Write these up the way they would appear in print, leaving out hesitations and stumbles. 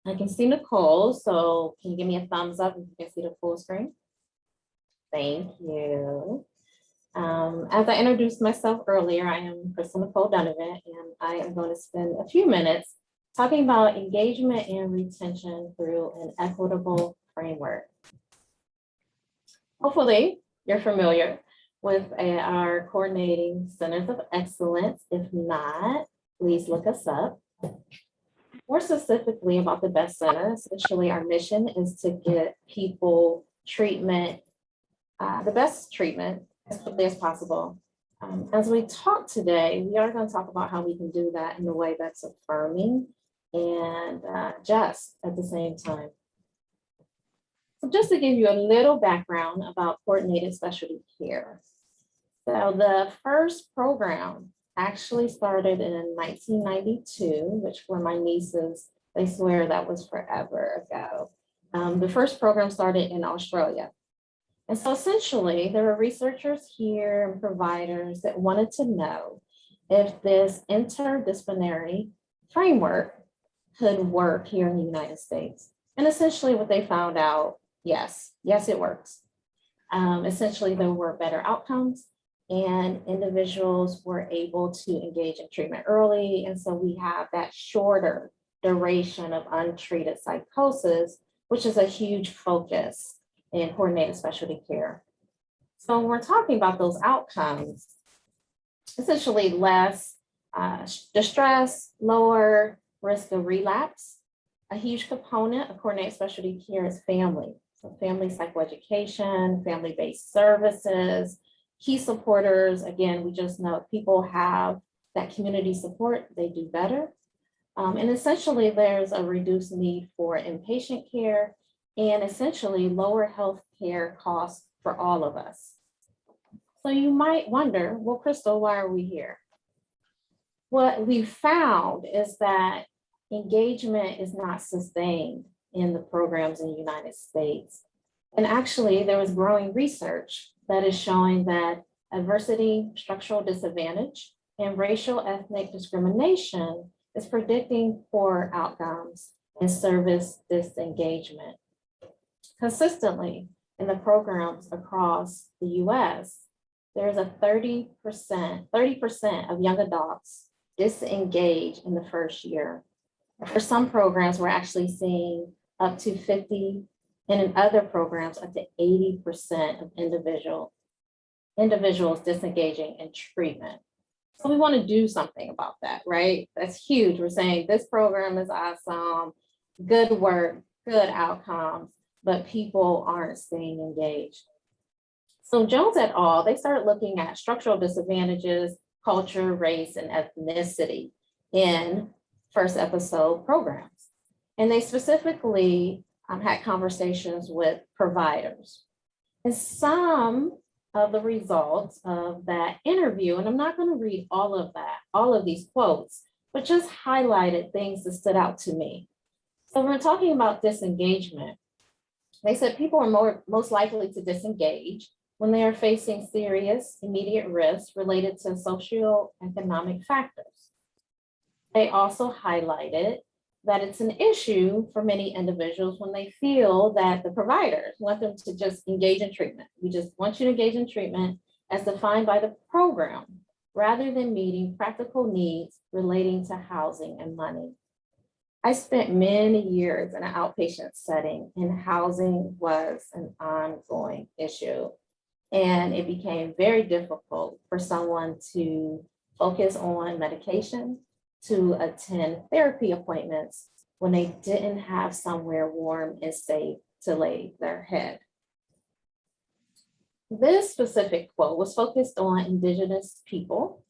I can see Nicole, so can you give me a thumbs up if you can see the full screen? Thank you. As I introduced myself earlier, I am Crystal Nicole Donovan, and I am going to spend a few minutes talking about engagement and retention through an equitable framework. Hopefully, you're familiar with our coordinating centers of excellence. If not, please look us up. More specifically about the best center, essentially our mission is to get people treatment, the best treatment as quickly as possible. As we talk today, we are going to talk about how we can do that in a way that's affirming and just at the same time. So just to give you a little background about coordinated specialty care. So the first program actually started in 1992, which were my nieces, they swear that was forever ago. The first program started in Australia. And so essentially, there were researchers here and providers that wanted to know if this interdisciplinary framework could work here in the United States. And essentially what they found out, yes, it works. Essentially, there were better outcomes and individuals were able to engage in treatment early. And so we have that shorter duration of untreated psychosis, which is a huge focus in coordinated specialty care. So when we're talking about those outcomes, essentially less distress, lower risk of relapse. A huge component of coordinated specialty care is family. So family psychoeducation, family-based services, key supporters. Again, we just know if people have that community support, they do better. And essentially there's a reduced need for inpatient care and essentially lower healthcare costs for all of us. So you might wonder, well, Crystal, why are we here? What we found is that engagement is not sustained in the programs in the United States. And actually, there was growing research that is showing that adversity, structural disadvantage, and racial ethnic discrimination is predicting poor outcomes and service disengagement. Consistently in the programs across the US, there's a 30% of young adults disengage in the first year. For some programs, we're actually seeing up to 50, and in other programs, up to 80% of individuals disengaging in treatment. So we want to do something about that, right? That's huge. We're saying this program is awesome, good work, good outcomes, but people aren't staying engaged. So Jones et al., they started looking at structural disadvantages, culture, race, and ethnicity in first episode programs. And they specifically had conversations with providers. And some of the results of that interview, and I'm not going to read all of these quotes, but just highlighted things that stood out to me. So when we're talking about disengagement, they said people are most likely to disengage when they are facing serious immediate risks related to socioeconomic factors. They also highlighted that it's an issue for many individuals when they feel that the providers want them to just engage in treatment. We just want you to engage in treatment as defined by the program, rather than meeting practical needs relating to housing and money. I spent many years in an outpatient setting, and housing was an ongoing issue. And it became very difficult for someone to focus on medication, to attend therapy appointments when they didn't have somewhere warm and safe to lay their head. This specific quote was focused on Indigenous people,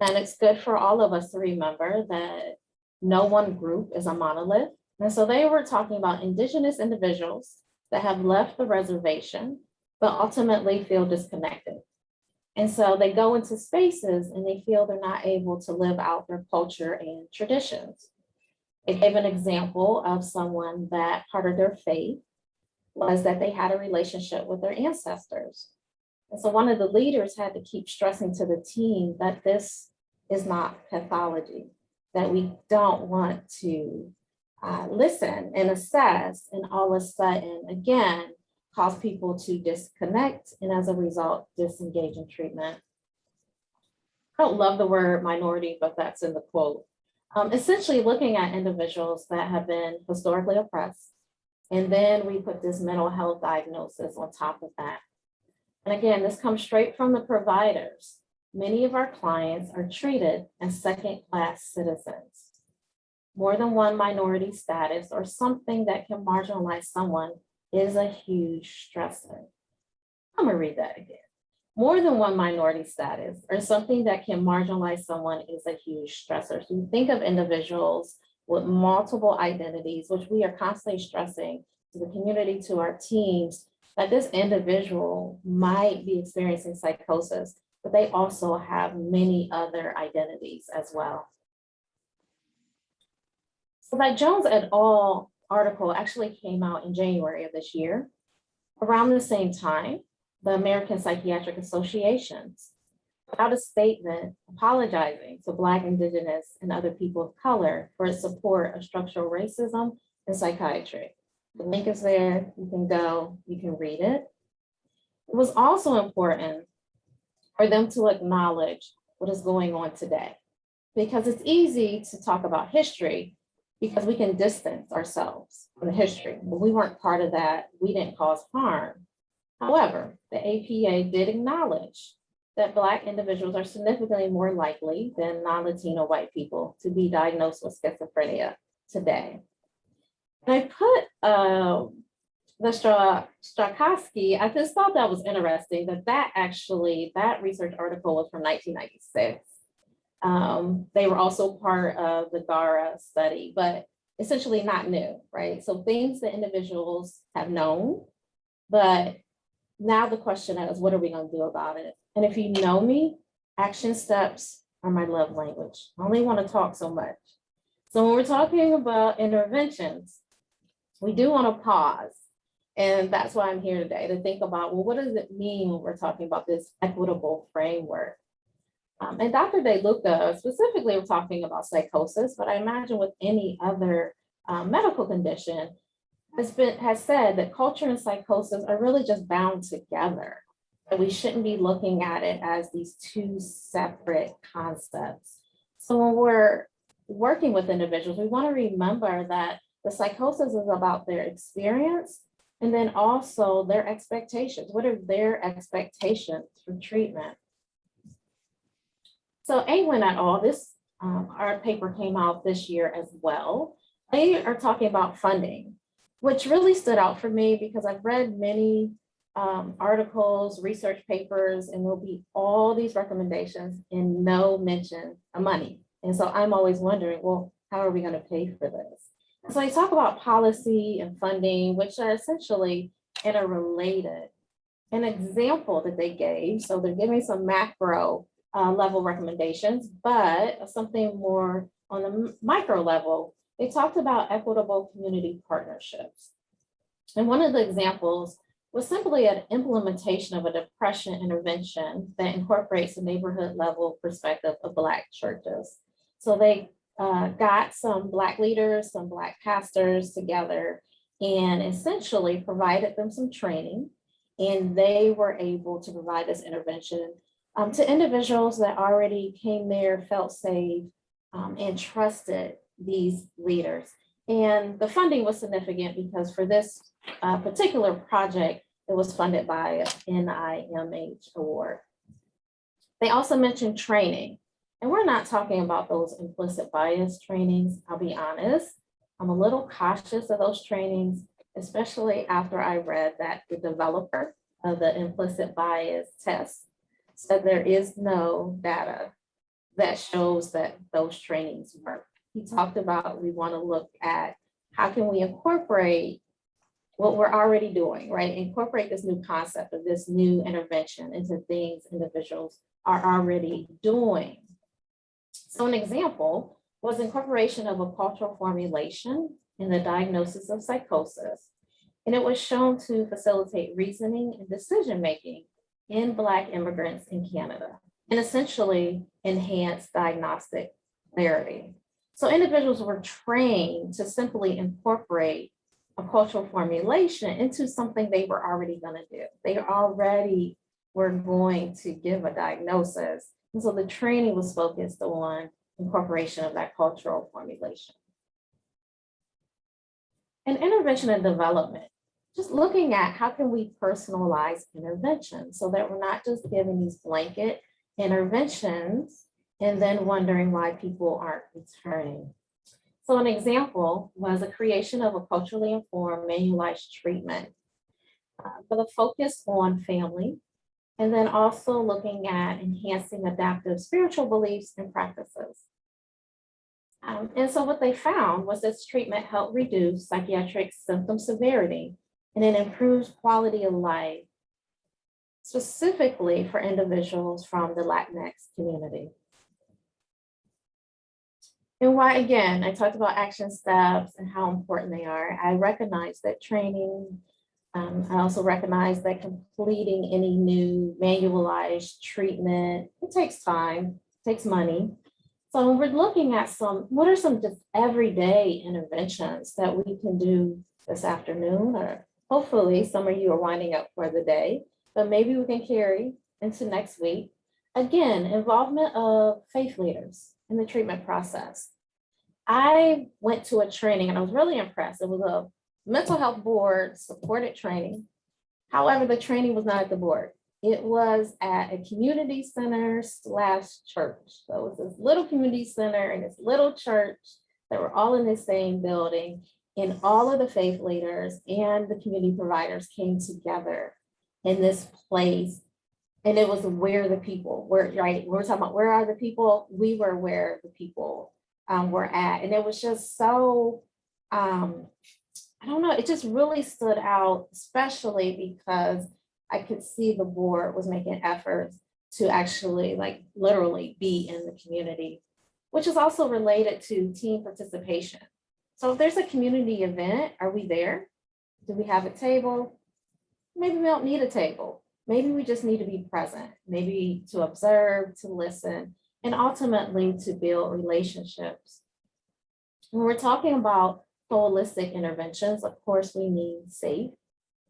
and it's good for all of us to remember that no one group is a monolith. And so they were talking about Indigenous individuals that have left the reservation, but ultimately feel disconnected. And so they go into spaces and they feel they're not able to live out their culture and traditions. It gave an example of someone that part of their faith was that they had a relationship with their ancestors. And so one of the leaders had to keep stressing to the team that this is not pathology. that we don't want to listen and assess, and all of a sudden, again, cause people to disconnect and as a result, disengage in treatment. I don't love the word minority, but that's in the quote. Essentially looking at individuals that have been historically oppressed, and then we put this mental health diagnosis on top of that. And again, this comes straight from the providers. Many of our clients are treated as second-class citizens. More than one minority status or something that can marginalize someone is a huge stressor. I'm gonna read that again. More than one minority status or something that can marginalize someone is a huge stressor. So you think of individuals with multiple identities, which we are constantly stressing to the community, to our teams, that this individual might be experiencing psychosis, but they also have many other identities as well. So that Jones et al. Article actually came out in January of this year. Around the same time, the American Psychiatric Associations put out a statement apologizing to Black, Indigenous, and other people of color for its support of structural racism in psychiatry. The link is there, you can go, you can read it. It was also important for them to acknowledge what is going on today, because it's easy to talk about history because we can distance ourselves from the history. But we weren't part of that, we didn't cause harm. However, the APA did acknowledge that Black individuals are significantly more likely than non-Latino white people to be diagnosed with schizophrenia today. And I put the Strakowski, I just thought that was interesting that research article was from 1996. They were also part of the GARA study, but essentially not new, right? So things that individuals have known, but now the question is, what are we going to do about it? And if you know me, action steps are my love language. I only want to talk so much. So when we're talking about interventions, we do want to pause. And that's why I'm here today, to think about, well, what does it mean when we're talking about this equitable framework? And Dr. DeLuca specifically we're talking about psychosis, but I imagine with any other medical condition, has said that culture and psychosis are really just bound together. And we shouldn't be looking at it as these two separate concepts. So when we're working with individuals, we want to remember that the psychosis is about their experience and then also their expectations. What are their expectations for treatment? So Awin et al., our paper came out this year as well. They are talking about funding, which really stood out for me because I've read many articles, research papers, and there'll be all these recommendations and no mention of money. And so I'm always wondering, well, how are we going to pay for this? So I talk about policy and funding, which are essentially interrelated. An example that they gave, so they're giving some macro level recommendations, but something more on the micro level, they talked about equitable community partnerships. And one of the examples was simply an implementation of a depression intervention that incorporates the neighborhood level perspective of Black churches. So they got some Black leaders, some Black pastors together and essentially provided them some training, and they were able to provide this intervention to individuals that already came there, felt safe, and trusted these leaders. And the funding was significant because for this particular project, it was funded by an NIMH award. They also mentioned training, and we're not talking about those implicit bias trainings. I'll be honest, I'm a little cautious of those trainings, especially after I read that the developer of the implicit bias test said there is no data that shows that those trainings work. He talked about we want to look at how can we incorporate what we're already doing, right? Incorporate this new concept of this new intervention into things individuals are already doing. So an example was incorporation of a cultural formulation in the diagnosis of psychosis. And it was shown to facilitate reasoning and decision-making in Black immigrants in Canada and essentially enhance diagnostic clarity. So individuals were trained to simply incorporate a cultural formulation into something they were already going to do. They already were going to give a diagnosis. And so the training was focused on incorporation of that cultural formulation. And intervention and development, just looking at how can we personalize intervention so that we're not just giving these blanket interventions and then wondering why people aren't returning. So an example was a creation of a culturally informed manualized treatment with a focus on family, and then also looking at enhancing adaptive spiritual beliefs and practices. And so what they found was this treatment helped reduce psychiatric symptom severity, and it improves quality of life, specifically for individuals from the Latinx community. And why, again, I talked about action steps and how important they are. I recognize that training, I also recognize that completing any new manualized treatment, it takes time, it takes money. So we're looking at what are some just everyday interventions that we can do this afternoon, or hopefully some of you are winding up for the day, but maybe we can carry into next week. Again, involvement of faith leaders in the treatment process. I went to a training and I was really impressed. It was a mental health board supported training. However, the training was not at the board. It was at a community center / church. So it was this little community center and this little church that were all in the same building, and all of the faith leaders and the community providers came together in this place. And it was where the people were, right? We're talking about where are the people? We were where the people were at. And it was just so, I don't know, it just really stood out, especially because I could see the board was making efforts to actually literally be in the community, which is also related to team participation. So if there's a community event, are we there? Do we have a table? Maybe we don't need a table. Maybe we just need to be present, maybe to observe, to listen, and ultimately to build relationships. When we're talking about holistic interventions, of course, we need safe,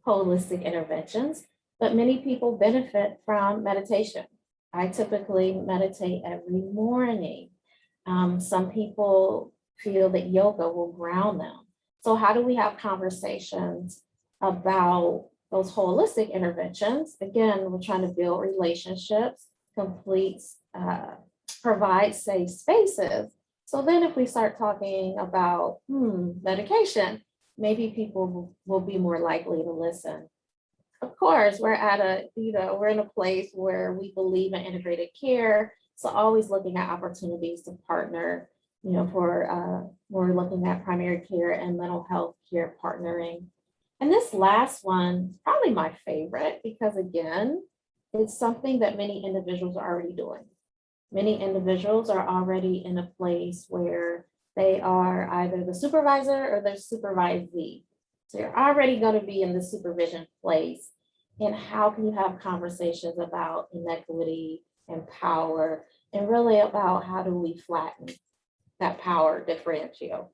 holistic interventions, but many people benefit from meditation. I typically meditate every morning. Some people feel that yoga will ground them. So how do we have conversations about those holistic interventions? Again, we're trying to build relationships, provide safe spaces. So then if we start talking about medication, maybe people will be more likely to listen. Of course, we're in a place where we believe in integrated care. So always looking at opportunities to partner, we're looking at primary care and mental health care partnering. And this last one, probably my favorite, because again, it's something that many individuals are already doing. Many individuals are already in a place where they are either the supervisor or their supervisee. So you're already going to be in the supervision place. And how can you have conversations about inequity and power, and really about how do we flatten that power differential?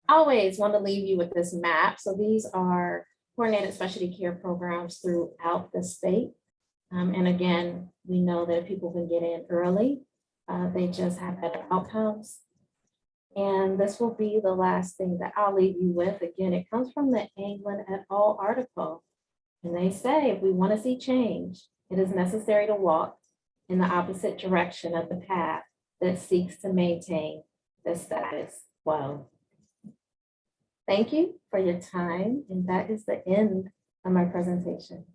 I always want to leave you with this map. So these are coordinated specialty care programs throughout the state. And again, we know that if people can get in early, they just have better outcomes. And this will be the last thing that I'll leave you with. Again, it comes from the England et al. Article. And they say, if we want to see change, it is necessary to walk in the opposite direction of the path that seeks to maintain the status quo. Thank you for your time. And that is the end of my presentation.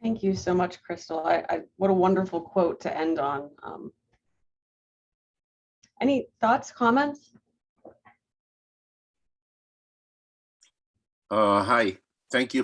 Thank you so much, Crystal. What a wonderful quote to end on. Any thoughts, comments? Hi, thank you